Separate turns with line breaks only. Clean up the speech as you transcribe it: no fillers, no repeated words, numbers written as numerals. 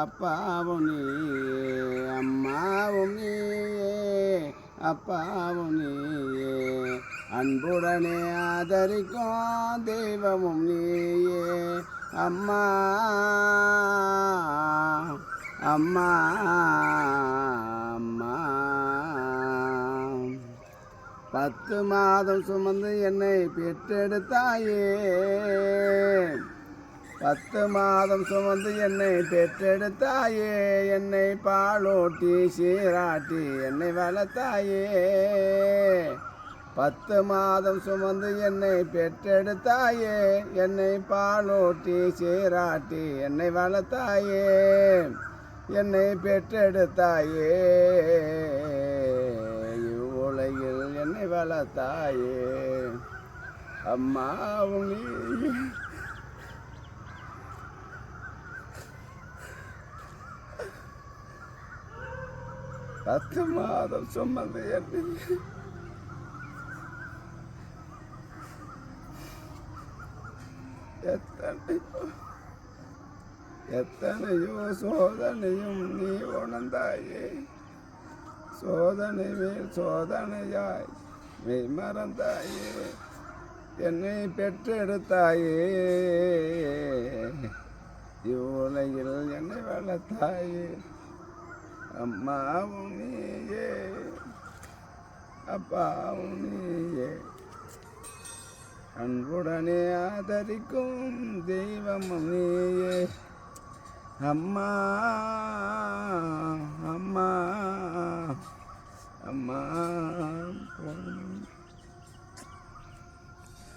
அப்பாவும் நீயே, அம்மாவும் நீயே, அப்பாவும் நீயே, அன்புடனே ஆதரிக்கும் தெய்வமும் நீயே. அம்மா அம்மா அம்மா 10 மாதம் சுமந்து என்னை பெற்றெடுத்தாயே, 10 மாதம் சுமந்து என்னை பெற்றெடுத்தாயே, என்னை பாலூட்டி சீராட்டி என்னை வளர்த்தாயே. 10 மாதம் சுமந்து என்னை பெற்றெடுத்தாயே, என்னை பாலூட்டி சீராட்டி என்னை வளர்த்தாயே, என்னை பெற்றெடுத்தாயே, இவ்வுலகில் என்னை வளர்த்தாயே. அம்மாவும் நீ, 10 மாதம் சுமந்து என்னை எத்தனையோ சோதனையும் நீ உணர்ந்தாயே, சோதனை மேல் சோதனையாய் மெய் மறந்தாயே, என்னை பெற்றெடுத்தாயே, இவ்வுலகில் என்னை வளர்த்தாயே. அம்மாவும் நீயே, அப்பாவும் நீயே, அன்புடனே ஆதரிக்கும் தெய்வமும் நீயே. அம்மா அம்மா அம்மா